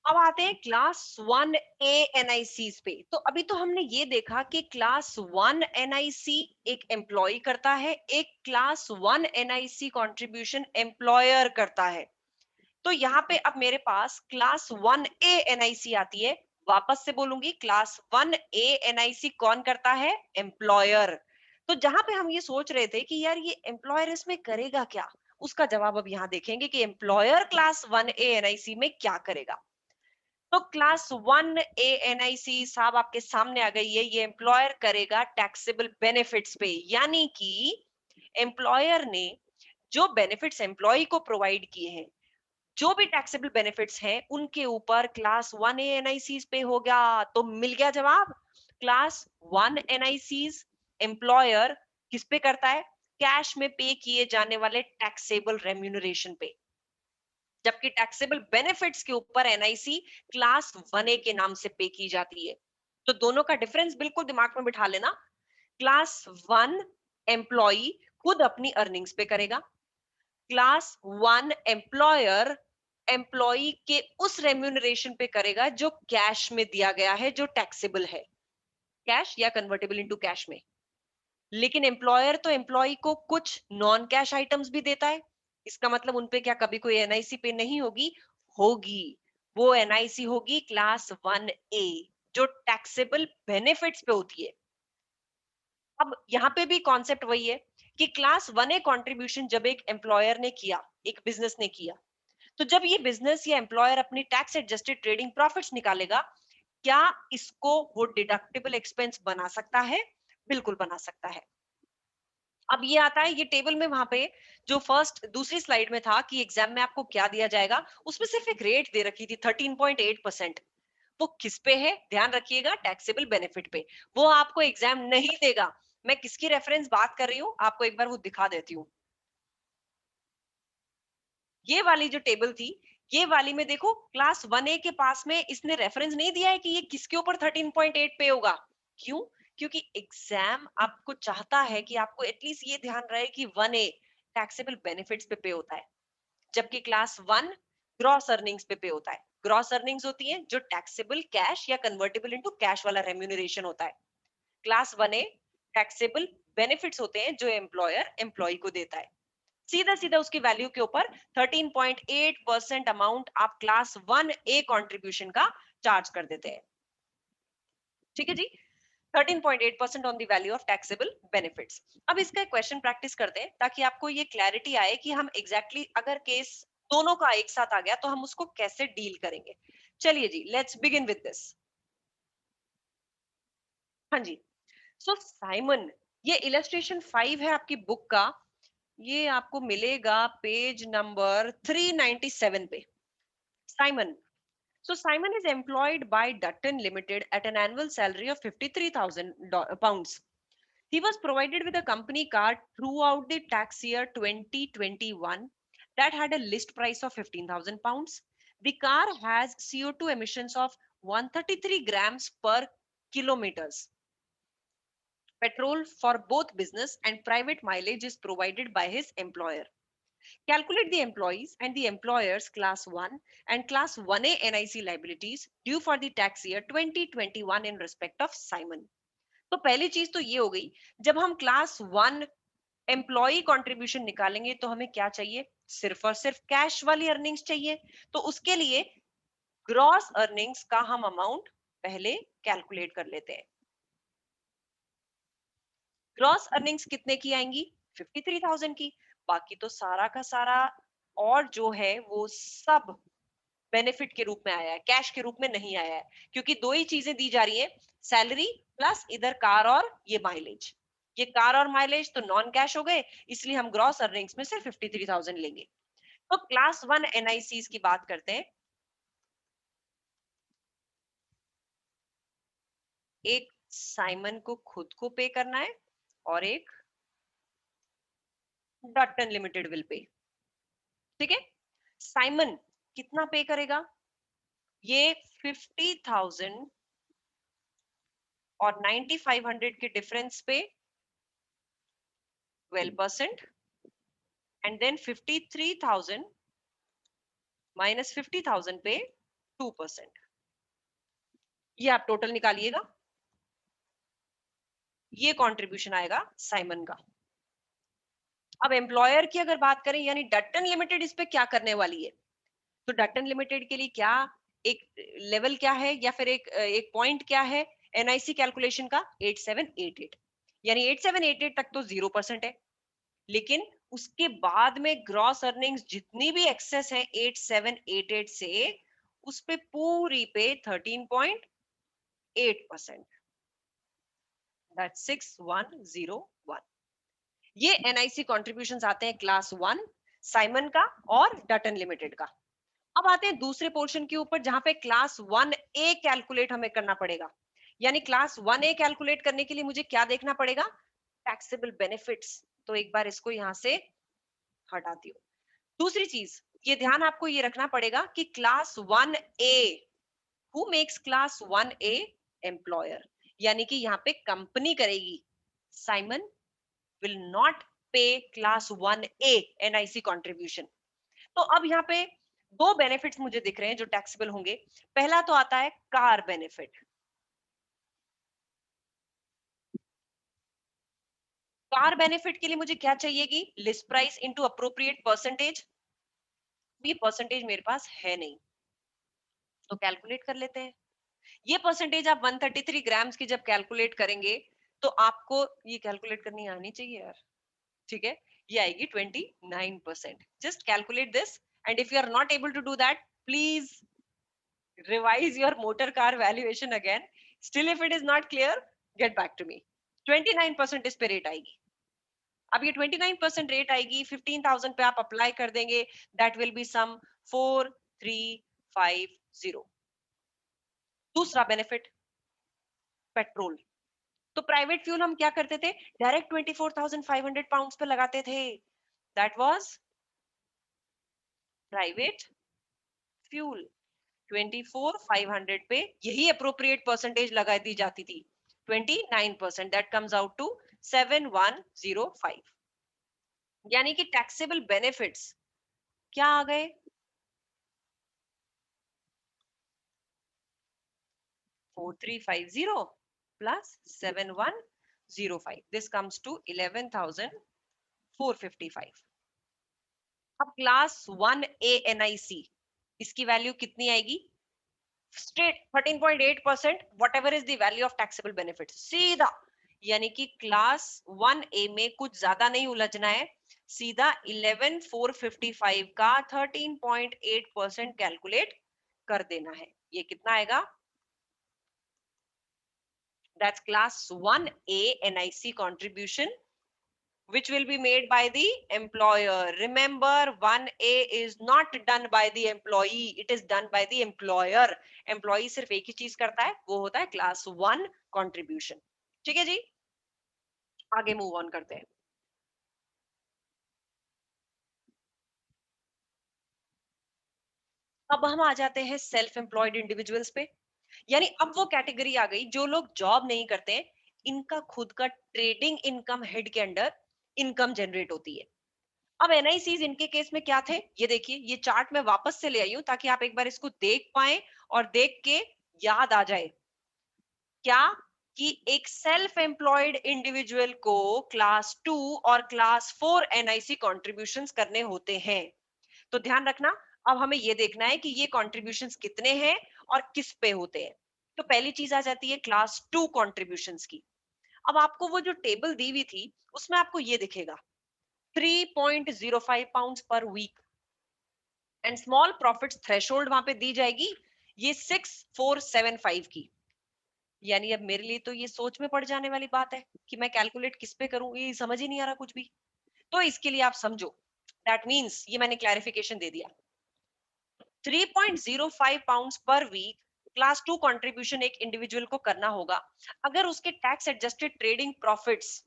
अब आते हैं क्लास 1 ए एनआईसी पे। तो अभी तो हमने ये देखा कि क्लास 1 एनआईसी एक एम्प्लॉय करता है, एक क्लास 1 एनआईसी कंट्रीब्यूशन एम्प्लॉयर करता है। तो यहाँ पे अब मेरे पास क्लास 1 ए एनआईसी आती है। वापस से बोलूंगी, क्लास 1 ए एनआईसी कौन करता है, एम्प्लॉयर। तो जहां पे हम ये सोच रहे थे कि यार ये एम्प्लॉयर इसमें करेगा क्या, उसका जवाब अब यहाँ देखेंगे कि एम्प्लॉयर क्लास 1 ए एनआईसी में क्या करेगा। तो क्लास 1 ए एनआईसी साहब आपके सामने आ गई है, ये एम्प्लॉयर करेगा टैक्सेबल बेनिफिट्स पे, यानी कि एम्प्लॉयर ने जो बेनिफिट्स एम्प्लॉय को प्रोवाइड किए हैं, जो भी टैक्सेबल बेनिफिट्स हैं, उनके ऊपर क्लास 1 ए एनआईसी पे हो गया। तो मिल गया जवाब, क्लास 1 एनआईसी एम्प्लॉयर किस पे करता है, कैश में पे किए जाने वाले टैक्सेबल रेम्यूनरेशन पे, जबकि टैक्सेबल बेनिफिट्स के ऊपर एनआईसी क्लास 1 ए के नाम से पे की जाती है। तो दोनों का डिफरेंस बिल्कुल दिमाग में बिठा लेना। क्लास 1 एम्प्लॉई खुद अपनी अर्निंग्स पे करेगा, क्लास 1 एम्प्लॉयर एम्प्लॉई के उस रेम्यूनरेशन पे करेगा जो कैश में दिया गया है, जो टैक्सेबल है, कैश या कन्वर्टेबल इनटू कैश में। लेकिन एम्प्लॉयर तो एम्प्लॉय को कुछ नॉन कैश आइटम्स भी देता है। इसका मतलब उनपे क्या कभी कोई एनआईसी पे नहीं होगी, होगी। वो एनआईसी होगी क्लास 1 ए, जो टैक्सेबल बेनिफिट्स पे होती है। अब यहाँ पे भी कॉन्सेप्ट वही है कि क्लास 1 ए कंट्रीब्यूशन जब एक एम्प्लॉयर ने किया, एक बिजनेस ने किया, तो जब ये बिजनेस या एम्प्लॉयर अपनी टैक्स एडजस्टेड ट्रेडिंग प्रॉफिट्स निकालेगा, क्या इसको वो डिडक्टेबल एक्सपेंस बना सकता है? बिल्कुल बना सकता है। अब ये आता है, ये टेबल में वहां पे जो फर्स्ट दूसरी स्लाइड में था कि एग्जाम में आपको क्या दिया जाएगा, उसमें सिर्फ एक रेट दे रखी थी 13.8%। वो किस पे है, ध्यान रखिएगा, टैक्सेबल बेनिफिट पे। वो आपको एग्जाम नहीं देगा। मैं किसकी रेफरेंस बात कर रही हूँ, आपको एक बार वो दिखा देती हूँ। ये वाली जो टेबल थी, ये वाली में देखो क्लास 1A के पास में इसने रेफरेंस नहीं दिया है कि ये किसके ऊपर 13.8 पे होगा। क्यों? क्योंकि एग्जाम आपको चाहता है कि आपको एटलीस्ट ये ध्यान रहे कि 1A टैक्सेबल बेनिफिट्स पे होता है, जबकि क्लास 1 ग्रॉस अर्निंग्स पे होता है। ग्रॉस अर्निंग्स होती है जो टैक्सेबल कैश या कन्वर्टेबल इनटू कैश वाला रेम्यूनरेशन होता है। क्लास 1A टैक्सेबल बेनिफिट्स होते हैं जो एम्प्लॉयर एम्प्लॉय को देता है। सीधा सीधा उसकी वैल्यू के ऊपर 13.8% अमाउंट आप क्लास 1A कंट्रीब्यूशन का चार्ज कर देते हैं। ठीक है जी, 13.8% on the value of taxable benefits. अब इसका एक क्वेश्चन प्रैक्टिस करते हैं ताकि आपको ये क्लैरिटी आए कि हम एग्जैक्टली अगर केस दोनों का एक साथ आ गया तो हम उसको कैसे डील करेंगे। चलिए जी, लेट्स बिगिन विद दिस। हाँ जी, सो साइमन, ये इलस्ट्रेशन 5 है आपकी बुक का। ये आपको मिलेगा पेज नंबर 397 पे। Simon. So Simon is employed by Dutton Limited at an annual salary of 53,000 pounds. He was provided with a company car throughout the tax year 2021 that had a list price of 15,000 pounds. The car has CO2 emissions of 133 grams per kilometers. Petrol for both business and private mileage is provided by his employer. Calculate the employees and the employer's class 1 and class 1A NIC liabilities due for the tax year 2021 in respect of Simon. तो पहली चीज तो ये हो गई, जब हम class 1 employee contribution निकालेंगे तो हमें क्या चाहिए, सिर्फ और सिर्फ कैश वाली अर्निंग्स चाहिए। तो उसके लिए ग्रॉस अर्निंग्स का हम अमाउंट पहले कैलकुलेट कर लेते हैं। ग्रॉस अर्निंग्स कितने की आएंगी, 53,000 की। बाकी तो सारा का सारा और जो है वो सब बेनिफिट के रूप में आया है, कैश के रूप में नहीं आया है, क्योंकि दो ही चीजें दी जा रही है, सैलरी प्लस इधर कार और ये माइलेज। ये कार और माइलेज तो नॉन कैश हो गए, इसलिए हम ग्रॉस अर्निंग्स में से 53,000 लेंगे। तो क्लास 1 एनआईसीज की बात करते हैं। एक साइमन को खुद को पे करना है और एक डॉटन लिमिटेड विल पे। ठीक है, साइमन कितना पे करेगा, ये 50,000 और 9,500 के डिफरेंस पे 12% एंड देन 53,000 माइनस 50,000 पे 2%। ये आप टोटल निकालिएगा, ये कंट्रीब्यूशन आएगा साइमन का। अब एम्प्लॉयर की अगर बात करें, यानी डट्टन लिमिटेड इस पे क्या करने वाली है, तो डट्टन लिमिटेड के लिए क्या एक लेवल क्या है या फिर एक पॉइंट क्या है एनआईसी कैलकुलेशन का, 8788। यानी 8788 तक तो 0% है, लेकिन उसके बाद में ग्रॉस अर्निंग्स जितनी भी एक्सेस है 8788 से, उस पे पूरी पे 13.8%, दैट 6101। ये एनआईसी कॉन्ट्रीब्यूशंस आते हैं क्लास 1 साइमन का और डटन लिमिटेड का। अब आते हैं दूसरे पोर्शन के ऊपर जहां पे क्लास 1A कैलकुलेट हमें करना पड़ेगा। यानी क्लास 1A कैलकुलेट करने के लिए मुझे क्या देखना पड़ेगा, टैक्सेबल बेनिफिट्स। तो एक बार इसको यहां से हटाती हूँ। दूसरी चीज, ये ध्यान आपको ये रखना पड़ेगा कि class 1A, who makes class 1A, employer. यानी कि यहाँ पे कंपनी करेगी, साइमन विल नॉट पे क्लास 1A एनआईसी कंट्रीब्यूशन। तो अब यहाँ पे दो बेनिफिट्स मुझे दिख रहे हैं जो टैक्सेबल होंगे। पहला तो आता है कार बेनिफिट। कार बेनिफिट के लिए मुझे क्या चाहिएगी, list price into appropriate percentage. ये परसेंटेज मेरे पास है नहीं, तो कैलकुलेट कर लेते हैं। ये परसेंटेज आप 133 ग्राम्स की जब कैलकुलेट करेंगे तो आपको ये कैलकुलेट करनी आनी चाहिए यार। ठीक है, ये आएगी 29%। Just calculate this, and if you are not able to do that, please revise your motor car valuation again. Still if it is not clear, get back to me। 29% इस पे रेट आएगी। अब ये 29% रेट आएगी, 15,000 पे आप apply कर देंगे, दैट विल बी सम 4350। दूसरा बेनिफिट, पेट्रोल। तो प्राइवेट फ्यूल हम क्या करते थे, डायरेक्ट 24,500 पाउंड्स पे लगाते थे, दैट वाज प्राइवेट फ्यूल। 24,500 पे यही अप्रोप्रिएट परसेंटेज लगा दी जाती थी, 29%, दैट कम्स आउट टू 7105। यानी कि टैक्सेबल बेनिफिट्स क्या आ गए, 4350 प्लस 7105, दिस कम्स टू 11,455। अब क्लास 1 A NIC, इसकी वैल्यू कितनी आएगी, straight 13.8%, whatever is the value of taxable benefit, सीधा। यानी कि क्लास 1 A में कुछ ज्यादा नहीं उलझना है, सीधा 11,455 का 13.8% कैलकुलेट कर देना है। ये कितना आएगा, that's class 1 A NIC contribution which will be made by the employer. Remember, 1A is not done by the employee, it is done by the employer. Employee सिर्फ एक ही चीज करता है, वो होता है क्लास 1 कंट्रीब्यूशन। ठीक है जी, आगे मूव ऑन करते हैं। अब हम आ जाते हैं सेल्फ एम्प्लॉयड इंडिविजुअल्स पे। यानी अब वो कैटेगरी आ गई जो लोग जॉब नहीं करते हैं, इनका खुद का ट्रेडिंग इनकम हेड के अंडर इनकम जनरेट होती है। अब एनआईसीज इनके केस में क्या थे, ये देखिए, ये चार्ट मैं वापस से ले आई हूं ताकि आप एक बार इसको देख पाएं और देख के याद आ जाए क्या, कि एक सेल्फ एम्प्लॉयड इंडिविजुअल को क्लास 2 और क्लास 4 एनआईसी कॉन्ट्रीब्यूशंस करने होते हैं। तो ध्यान रखना, अब हमें ये देखना है कि ये कॉन्ट्रीब्यूशंस कितने हैं और किस पे होते हैं। तो पहली चीज आ जाती है क्लास 2 कॉन्ट्रीब्यूशंस की। अब आपको वो जो टेबल दी हुई थी उसमें आपको ये दिखेगा 3.05 pounds per week, and small profits threshold वहां पे दी जाएगी ये 6475 की। यानी अब मेरे लिए तो ये सोच में पड़ जाने वाली बात है कि मैं कैलकुलेट किस पे करूं, ये समझ ही नहीं आ रहा कुछ भी। तो इसके लिए आप समझो, दैट मींस ये मैंने क्लैरिफिकेशन दे दिया, 3.05 pounds per week class 2 contribution एक इंडिविजुअल को करना होगा अगर उसके tax adjusted trading profits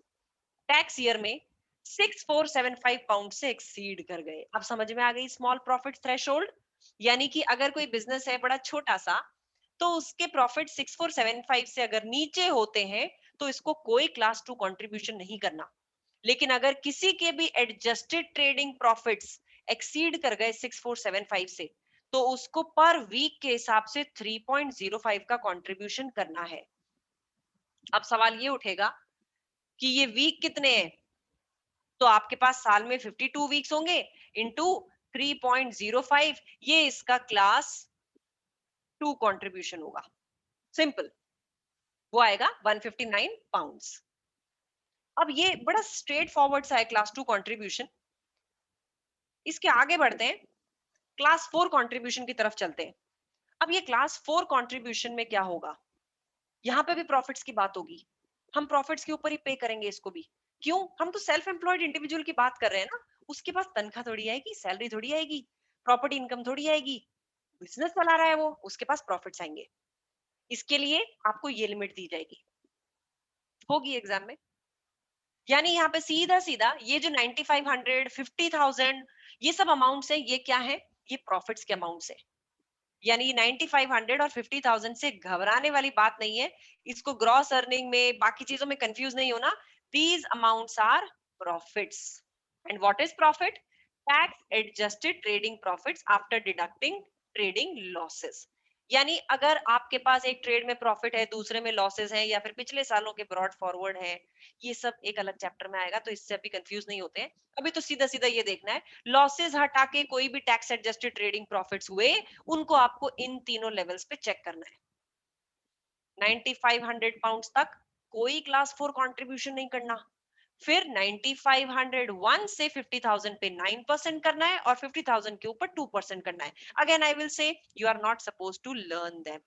tax year में 6475 पाउंड से एक्सीड कर गए। अब समझ में आ गई स्मॉल प्रॉफिट थ्रेशोल्ड। यानी कि अगर कोई बिजनेस है बड़ा छोटा सा, तो उसके प्रॉफिट 6475 से अगर नीचे होते हैं तो इसको कोई क्लास 2 कंट्रीब्यूशन नहीं करना। लेकिन अगर किसी के भी एडजस्टेड ट्रेडिंग प्रॉफिट्स एक्सीड कर गए 6475 से, तो उसको पर वीक के हिसाब से 3.05 का कंट्रीब्यूशन करना है। अब सवाल ये उठेगा कि ये वीक कितने हैं, तो आपके पास साल में 52 वीक्स होंगे इनटू 3.05, ये इसका क्लास 2 कंट्रीब्यूशन होगा, सिंपल, वो आएगा 159 पाउंड्स। अब ये बड़ा स्ट्रेट फॉरवर्ड सा है क्लास 2 कंट्रीब्यूशन। इसके आगे बढ़ते हैं, क्लास 4 कंट्रीब्यूशन की तरफ चलते हैं। अब ये क्लास 4 कंट्रीब्यूशन में क्या होगा, यहाँ पे भी प्रॉफिट्स की बात होगी, हम प्रॉफिट्स के ऊपर ही पे करेंगे इसको भी। क्यों, हम तो सेल्फ एम्प्लॉयड इंडिविजुअल की बात कर रहे हैं ना, उसके पास तनख्वाह थोड़ी आएगी, सैलरी थोड़ी आएगी, प्रॉपर्टी इनकम थोड़ी आएगी, बिजनेस चला रहा है वो, उसके पास प्रॉफिट्स आएंगे। इसके लिए आपको ये लिमिट दी जाएगी, होगी एग्जाम में। यानी यहाँ पे सीधा सीधा ये जो 9500 50,000 ये सब अमाउंट्स है, ये क्या है, ये प्रॉफिट्स के अमाउंट्स है। यानी 9500 और 50,000 से घबराने वाली बात नहीं है। इसको ग्रॉस अर्निंग में बाकी चीजों में कंफ्यूज नहीं होना, these amounts are profits. And what is profit, tax adjusted trading profits after deducting trading losses. यानी अगर आपके पास एक ट्रेड में प्रॉफिट है, दूसरे में लॉसेस हैं, या फिर पिछले सालों के ब्रॉड फॉरवर्ड है, ये सब एक अलग चैप्टर में आएगा, तो इससे अभी कंफ्यूज नहीं होते हैं। अभी तो सीधा सीधा ये देखना है, लॉसेस हटा के कोई भी टैक्स एडजस्टेड ट्रेडिंग प्रॉफिट्स हुए, उनको आपको इन तीनों लेवल्स पे चेक करना है। 9500 पाउंड्स तक कोई क्लास 4 कंट्रीब्यूशन नहीं करना, फिर 9501 से 50,000 पे 9% करना है, और 50,000 के ऊपर 2% करना है। Again I will say you are not suppose to learn them.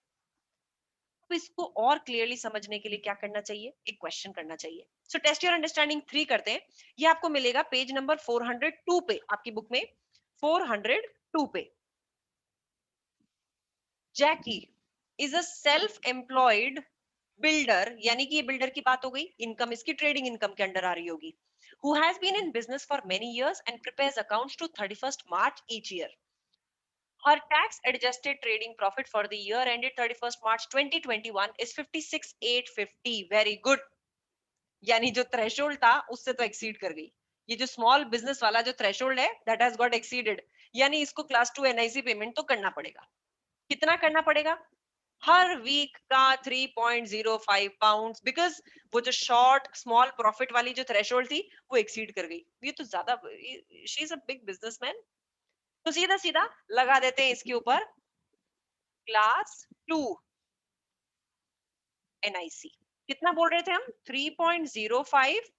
अब इसको और क्लियरली समझने के लिए क्या करना चाहिए, एक क्वेश्चन करना चाहिए। सो टेस्ट योर अंडरस्टैंडिंग 3 करते हैं। ये आपको मिलेगा पेज नंबर 402 पे आपकी बुक में, 402 पे। Jackie is a self employed builder, यानी कि ये बिल्डर की बात हो गई, इनकम इसकी ट्रेडिंग इनकम के अंडर आ रही होगी, who has been in business for many years and prepares accounts to 31st March each year. Her tax adjusted trading profit for the year ended 31st March 2021 is 56,850. Very good. यानी जो threshold था उससे तो exceed कर गई। ये जो small business वाला जो थ्रेशोल्ड है दैट हैज गॉट एक्सीडेड, यानी इसको क्लास 2 एनआईसी पेमेंट तो करना पड़ेगा। कितना करना पड़ेगा? हर वीक का 3.05 पाउंड्स, बिकॉज वो जो शॉर्ट स्मॉल प्रॉफिट वाली जो थ्रेशोल्ड थी वो एक्सीड कर गई। ये तो ज्यादा, she is a big businessman. तो सीधा सीधा लगा देते हैं इसके ऊपर क्लास 2 एनआईसी। कितना बोल रहे थे हम? 3.05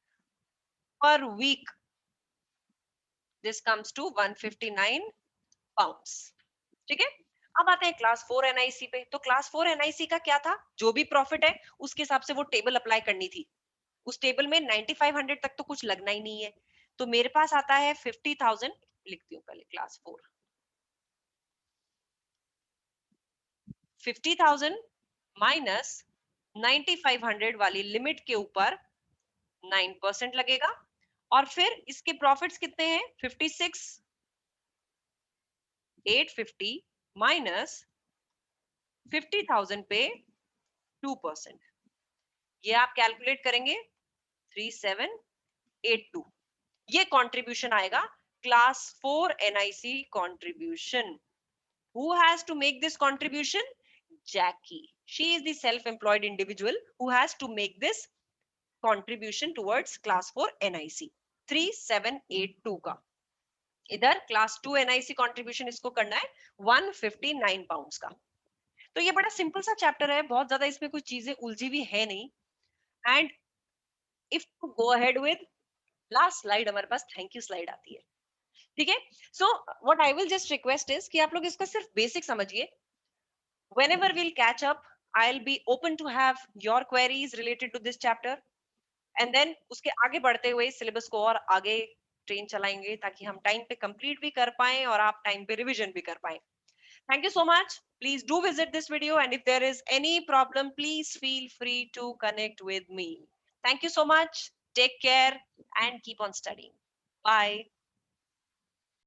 per week, this comes to 159 pounds. ठीक है, अब आते हैं क्लास 4 एनआईसी पे। तो क्लास 4 एनआईसी का क्या था? जो भी प्रॉफिट है उसके हिसाब से वो टेबल अप्लाई करनी थी। उस टेबल में 9500 तक तो कुछ लगना ही नहीं है। तो मेरे पास आता है 50,000, लिखती हूँ पहले क्लास 4, 50,000 माइनस 9500 वाली लिमिट के ऊपर 9% लगेगा। और फिर इसके प्रॉफिट्स कितने हैं? 56,850 माइनस 50,000 पे 2%, ये आप कैलकुलेट करेंगे 3782। ये कंट्रीब्यूशन आएगा class 4 NIC contribution. Who has to make this contribution? Jackie. She is the self-employed individual who has to make this contribution towards class 4 NIC 3782 का। इधर क्लास 2 NIC कंट्रीब्यूशन इसको करना है 159 पाउंड्स का। तो ये बड़ा सिंपल सा चैप्टर है, बहुत ज्यादा इसमें कुछ चीजें उलझी भी है नहीं। And if to go ahead with last slide, हमारे पास थैंक यू स्लाइड आती है। ठीक है, so what I will just request is कि आप लोग इसका सिर्फ बेसिक समझिए। Whenever we'll catch up, I'll be open to have your queries related to this chapter, and then उसके आगे बढ़ते हुए सिलेबस को और आगे ट्रेन चलाएंगे ताकि हम टाइम पे कंप्लीट भी कर पाएं और आप टाइम पे रिवीजन भी कर पाएं। Thank you so much. Please do visit this video, and if there is any problem, please feel free to connect with me. Thank you so much. Take care and keep on studying. Bye.